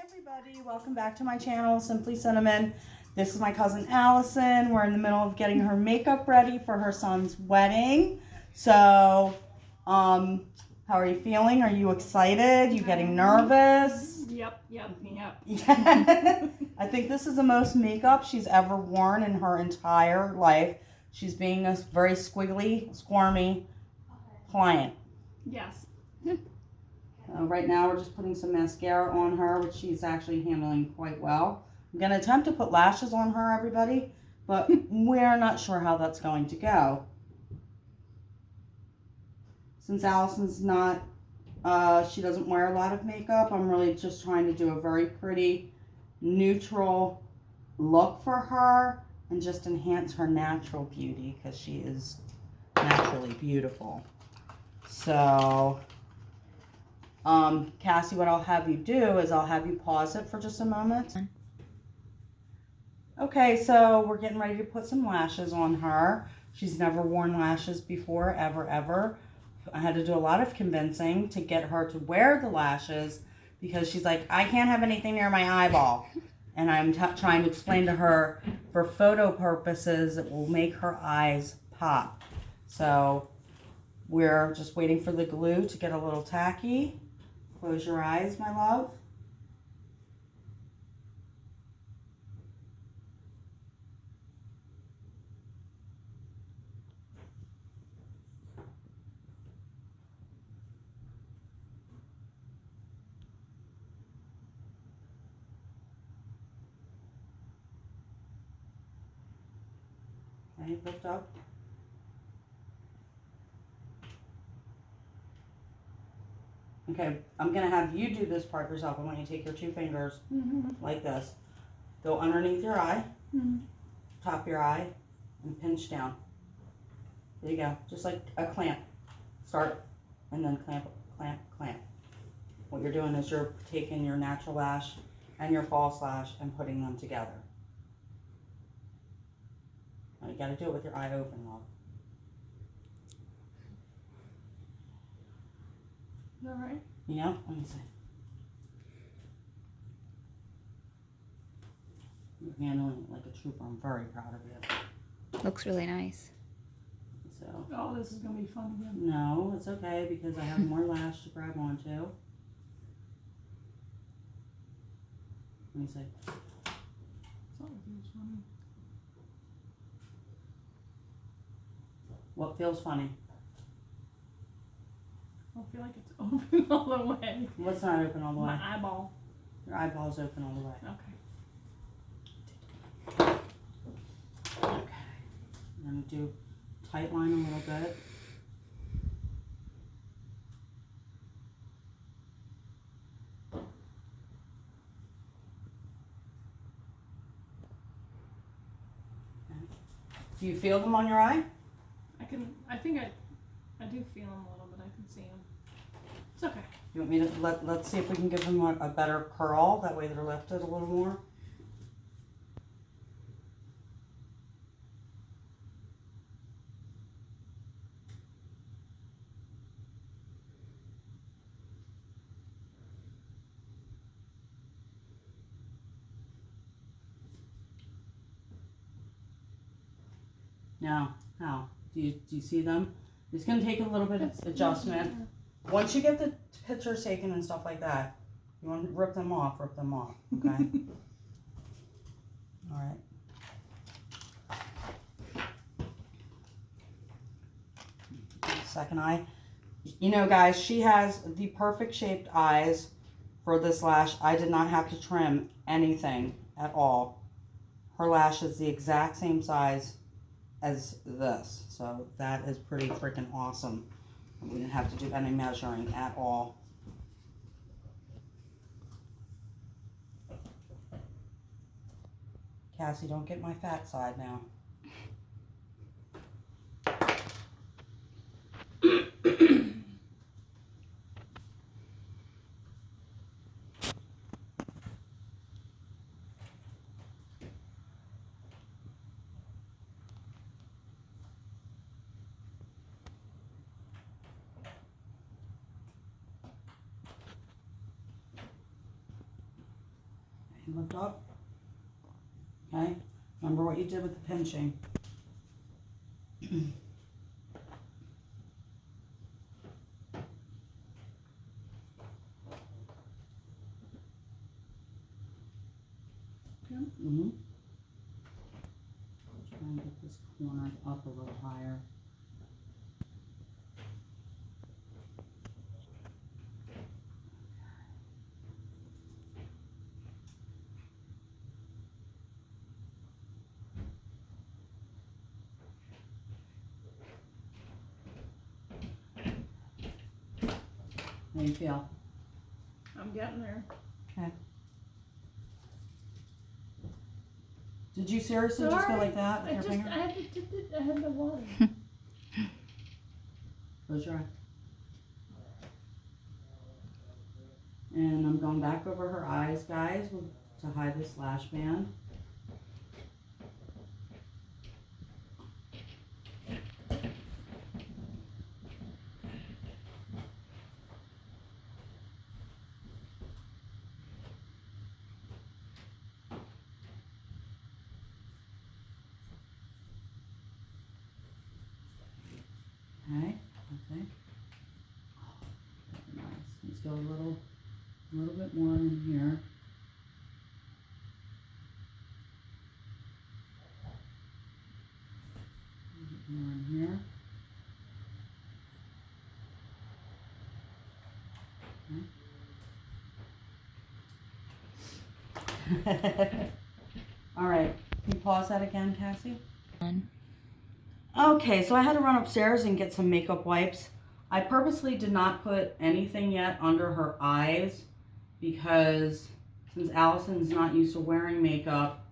Everybody, welcome back to my channel, Simply Cinnamon. This is my cousin Allison. We're in the middle of getting her makeup ready for her son's wedding. So, how are you feeling? Are you excited? You getting nervous? Yep. I think this is the most makeup she's ever worn in her entire life. She's being a very squiggly, squirmy client. Yes. Right now we're just putting some mascara on her, which she's actually handling quite well. I'm going to attempt to put lashes on her, everybody, but we're not sure how that's going to go. Since Allison's not, she doesn't wear a lot of makeup, I'm really just trying to do a very pretty, neutral look for her and just enhance her natural beauty because she is naturally beautiful. So... Cassie, what I'll have you do is I'll have you pause it for just a moment. Okay, so we're getting ready to put some lashes on her. She's never worn lashes before, ever. I had to do a lot of convincing to get her to wear the lashes because she's like, I can't have anything near my eyeball. And I'm trying to explain to her for photo purposes it will make her eyes pop. So we're just waiting for the glue to get a little tacky. Close your eyes, my love. Okay, lift up. Okay, I'm going to have you do this part yourself. I want you to take your two fingers like this. Go underneath your eye, top of your eye, and pinch down. There you go. Just like a clamp. Start, and then clamp, clamp, clamp. What you're doing is you're taking your natural lash and your false lash and putting them together. Now you got to do it with your eye open, love. Is that right? Yeah, let me see. You're handling it like a trooper. I'm very proud of you. Looks really nice. So. Oh, this is going to be fun again. No, it's okay because I have more lash to grab onto. Let me see. What feels funny? I don't feel like it's open all the way. What's not open all the way? My eyeball. Your eyeball's open all the way. Okay. Okay. I'm going to do tight line a little bit. Okay. Do you feel them on your eye? I think I do feel them a little bit. I can see them. It's okay. You want me to let's see if we can give them a better curl. That way they're lifted a little more. Now, how? Do you see them? It's going to take a little bit of adjustment. Once you get the pictures taken and stuff like that, you want to rip them off, okay? All right. Second eye. You know, guys, she has the perfect shaped eyes for this lash. I did not have to trim anything at all. Her lash is the exact same size as this. So that is pretty freaking awesome. We didn't have to do any measuring at all. Cassie, don't get my fat side now. Lift up. Okay. Remember what you did with the pinching. Mm-hmm. Try and get this corner up a little higher. How do you feel? I'm getting there. Okay. Did you seriously just go like that with your finger? I had the water. Close your eye. And I'm going back over her eyes, guys, to hide this lash band. Okay, okay. Nice. Let's go a little bit more in here. A little bit more in here. Okay. All right. Can you pause that again, Cassie? Okay, so I had to run upstairs and get some makeup wipes. I purposely did not put anything yet under her eyes because since Allison's not used to wearing makeup,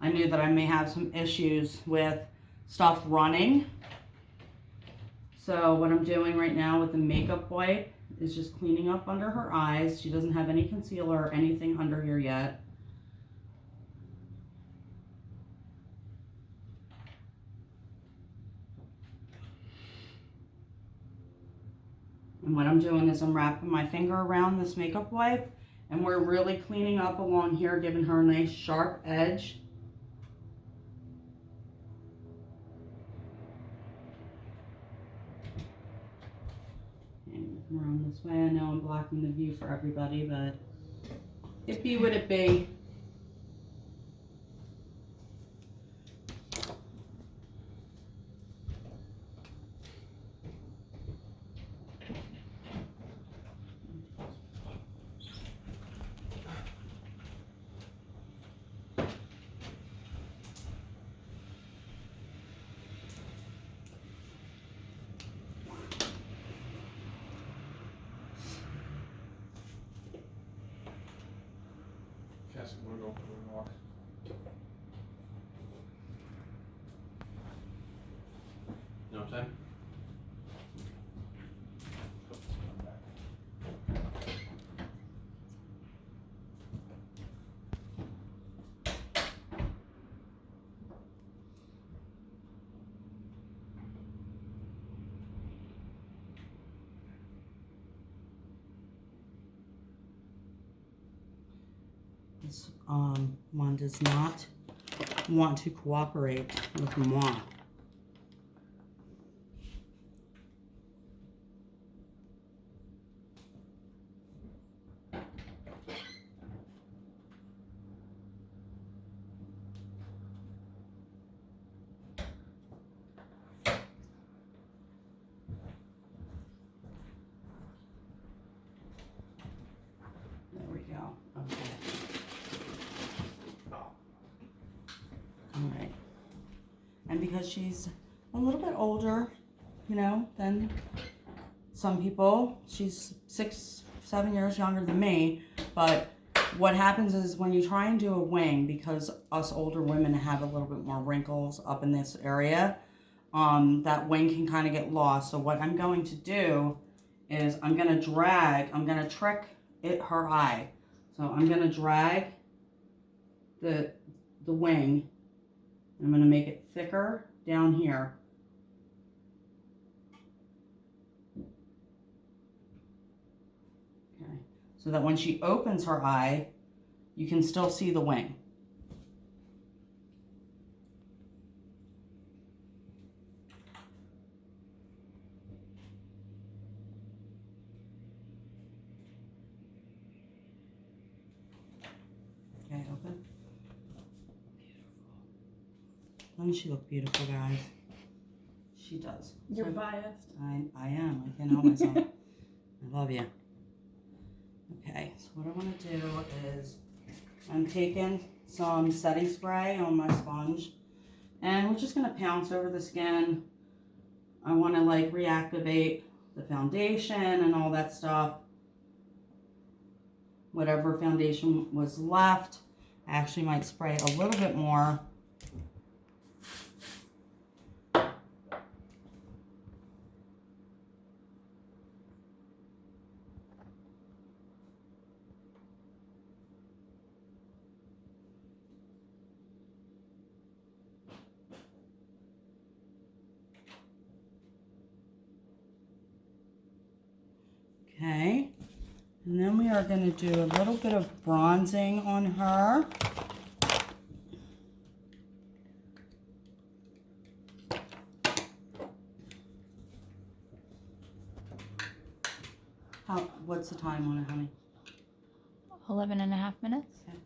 I knew that I may have some issues with stuff running. So what I'm doing right now with the makeup wipe is just cleaning up under her eyes. She doesn't have any concealer or anything under here yet. And what I'm doing is I'm wrapping my finger around this makeup wipe and we're really cleaning up along here, giving her a nice sharp edge. And around this way, I know I'm blocking the view for everybody, but it be what it be. Cassie, wanna go for a walk? No time? This one does not want to cooperate with moi. There we go. Okay. All right. And because she's a little bit older, you know, than some people, she's 6, 7 years younger than me, but what happens is when you try and do a wing, because us older women have a little bit more wrinkles up in this area, that wing can kind of get lost. So what I'm going to do is I'm going to trick her eye. So I'm going to drag the wing. I'm going to make it thicker down here. Okay. So that when she opens her eye, you can still see the wing. Okay, open. Doesn't she look beautiful, guys? She does. You're So- biased. I am. I can't help myself. I love you. Okay, so what I want to do is I'm taking some setting spray on my sponge and we're just going to pounce over the skin. I want to like reactivate the foundation and all that stuff. Whatever foundation was left, I actually might spray a little bit more. Okay, and then we are going to do a little bit of bronzing on her. What's the time on it, honey? 11.5 minutes. Okay.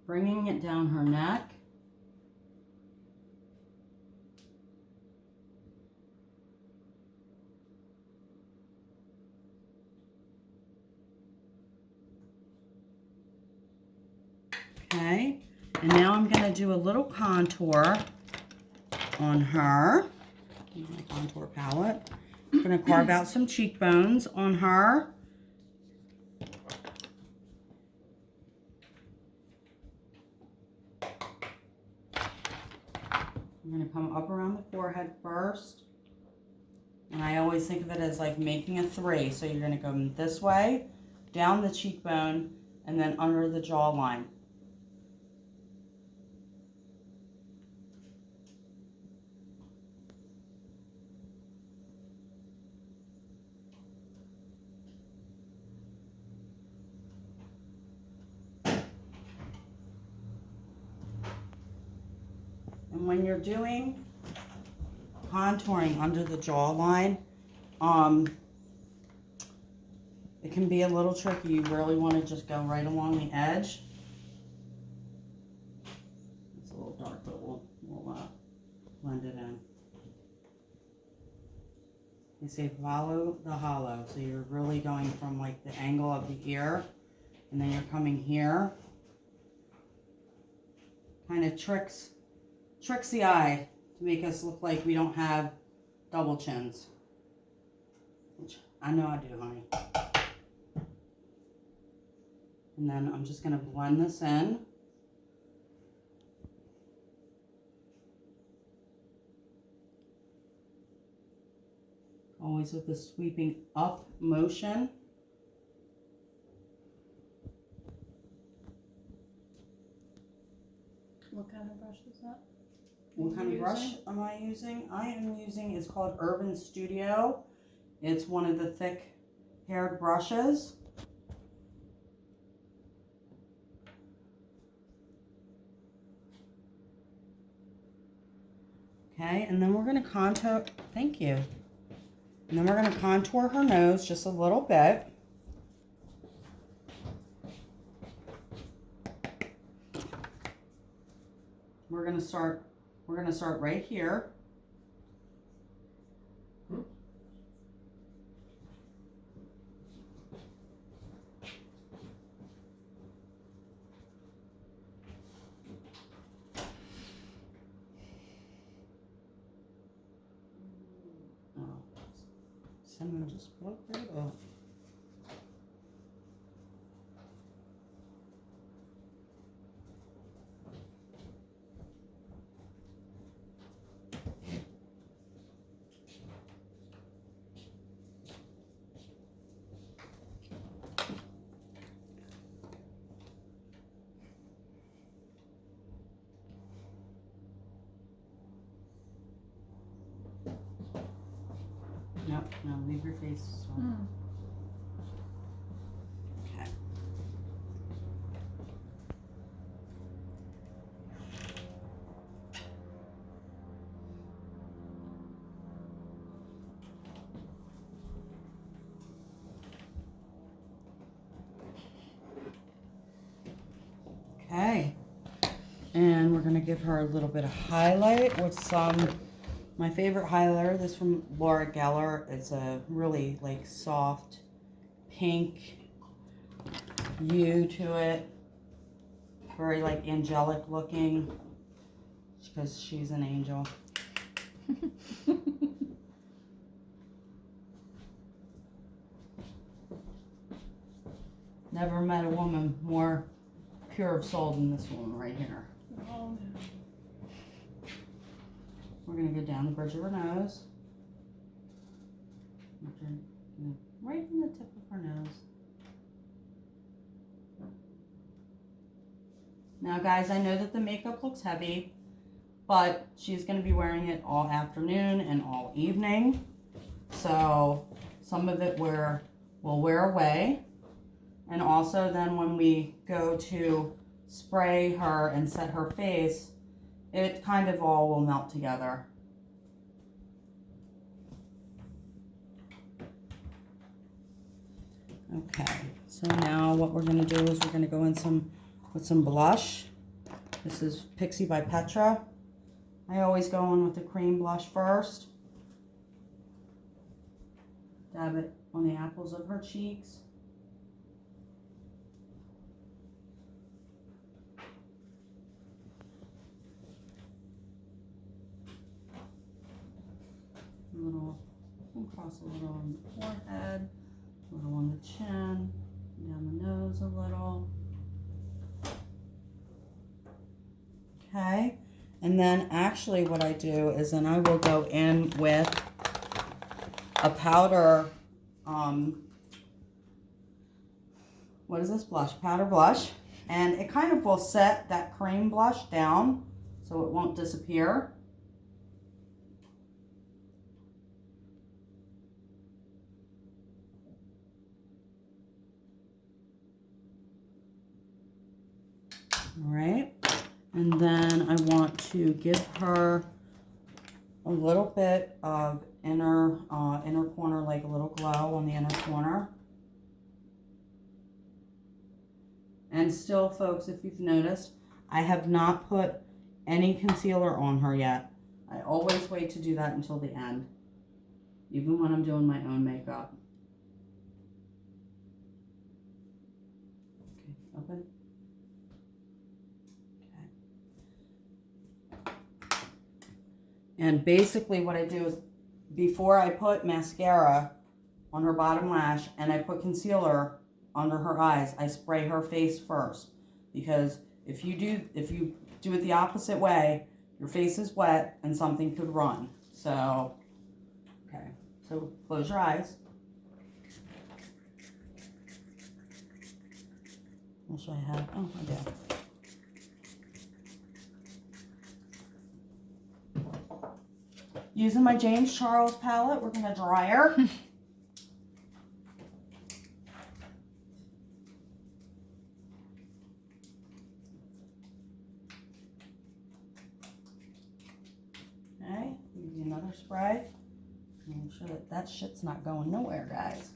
Bringing it down her neck. Okay, and now I'm going to do a little contour on her. Use my contour palette. I'm going to carve out some cheekbones on her. I'm going to come up around the forehead first. And I always think of it as like making a 3. So you're going to go this way, down the cheekbone, and then under the jawline. And when you're doing contouring under the jawline, it can be a little tricky. You really want to just go right along the edge. It's a little dark, but we'll blend it in. They say follow the hollow. So you're really going from like the angle of the ear, and then you're coming here. Kind of tricks the eye to make us look like we don't have double chins. Which I know I do, honey. And then I'm just going to blend this in. Always with the sweeping up motion. What kind of brush is that? What kind of brush am I using? I am using, it's called Urban Studio. It's one of the thick haired brushes. Okay, and then we're going to contour, thank you. And then we're going to contour her nose just a little bit. We're going to start right here. Someone just broke right off. Yep, no, leave your face. So. Mm. Okay. Okay. And we're going to give her a little bit of highlight with my favorite highlighter, this from Laura Geller. It's a really like soft pink hue to it. Very like angelic looking because she's an angel. Never met a woman more pure of soul than this woman right here. Oh, no. We're going to go down the bridge of her nose. Right in the tip of her nose. Now guys, I know that the makeup looks heavy, but she's going to be wearing it all afternoon and all evening. So some of it will wear away. And also then when we go to spray her and set her face, it kind of all will melt together. Okay, so now what we're going to do is we're going to go in with some blush. This is Pixie by Petra. I always go in with the cream blush first. Dab it on the apples of her cheeks. Across a little on the forehead, a little on the chin, down the nose a little. Okay, and then actually what I do is then I will go in with a powder, what is this blush? Powder blush. And it kind of will set that cream blush down so it won't disappear. All right, and then I want to give her a little bit of inner corner, like a little glow on the inner corner. And still, folks, if you've noticed, I have not put any concealer on her yet. I always wait to do that until the end, even when I'm doing my own makeup. Okay, open. And basically what I do is before I put mascara on her bottom lash and I put concealer under her eyes, I spray her face first. Because if you do it the opposite way, your face is wet and something could run. So, okay. So close your eyes. What should I have? Oh, I do. Using my James Charles palette, we're going to dry her. Okay, give you another spray. Make sure that shit's not going nowhere, guys.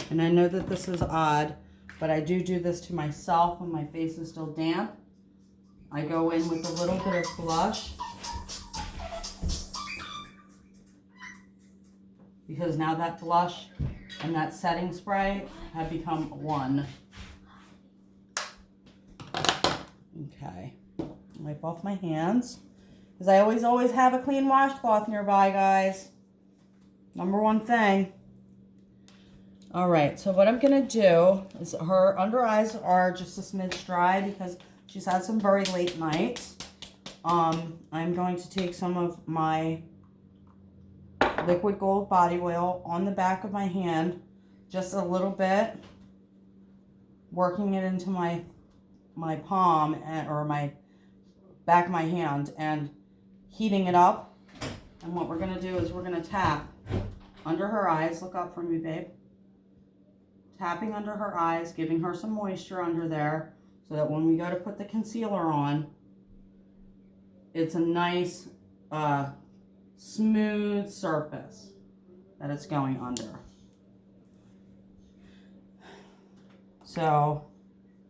And I know that this is odd, but I do this to myself when my face is still damp. I go in with a little bit of blush. Because now that blush and that setting spray have become one. Okay. Wipe off my hands. Because I always have a clean washcloth nearby, guys. Number one thing. All right, so what I'm going to do is her under eyes are just a smidge dry because she's had some very late nights. I'm going to take some of my liquid gold body oil on the back of my hand, just a little bit, working it into my palm or my back of my hand and heating it up. And what we're gonna do is we're gonna tap under her eyes. Look up for me, babe. Tapping under her eyes, giving her some moisture under there so that when we go to put the concealer on, it's a nice, smooth surface that it's going under. So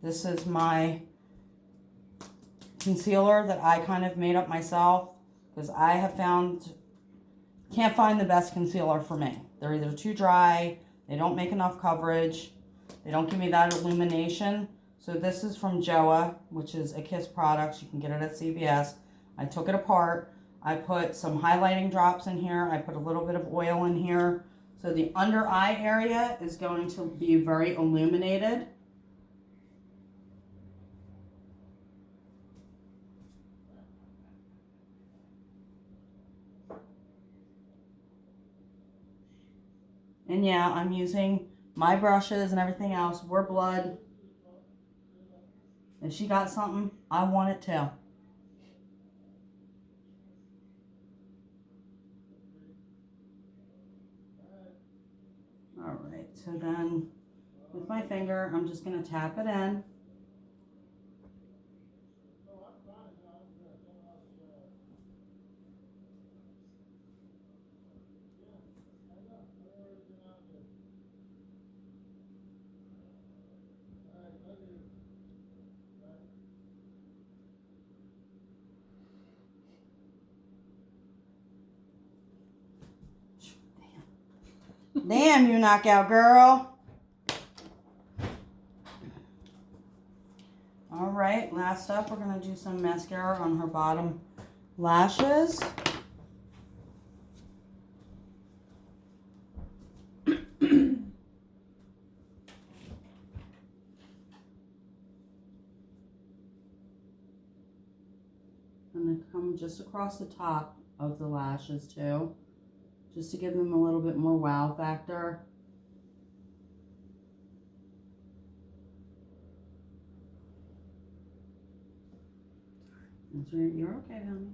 this is my concealer that I kind of made up myself because I have can't find the best concealer for me. They're either too dry, they don't make enough coverage, they don't give me that illumination. So this is from Joa, which is a Kiss product. You can get it at CVS. I took it apart. I put some highlighting drops in here. I put a little bit of oil in here. So the under eye area is going to be very illuminated. And yeah, I'm using my brushes and everything else. We're blood. If she got something, I want it too. Alright, so then with my finger, I'm just going to tap it in. Damn, you knockout girl. All right, last up, we're going to do some mascara on her bottom lashes. And they come just across the top of the lashes too, just to give them a little bit more wow factor. That's right, you're okay, honey.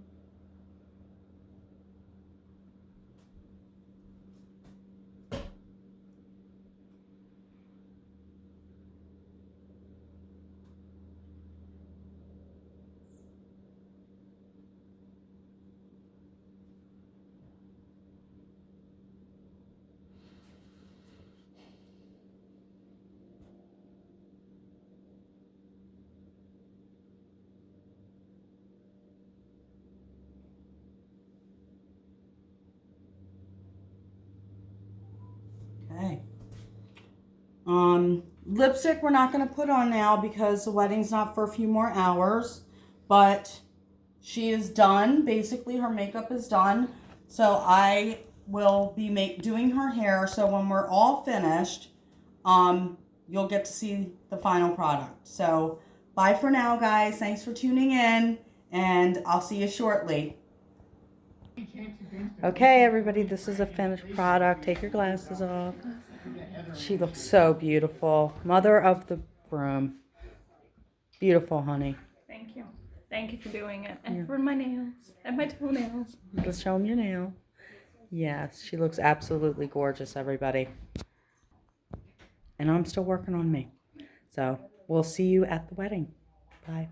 Okay. Lipstick we're not going to put on now because the wedding's not for a few more hours, but she is done. Basically, her makeup is done. So I will be doing her hair. So when we're all finished, you'll get to see the final product. So bye for now, guys. Thanks for tuning in, and I'll see you shortly. Okay, everybody, this is a finished product. Take your glasses off. She looks so beautiful. Mother of the broom. Beautiful, honey. Thank you. Thank you for doing it. And for my nails and my toenails. Let's show them your nail. Yes, she looks absolutely gorgeous, everybody. And I'm still working on me. So we'll see you at the wedding. Bye.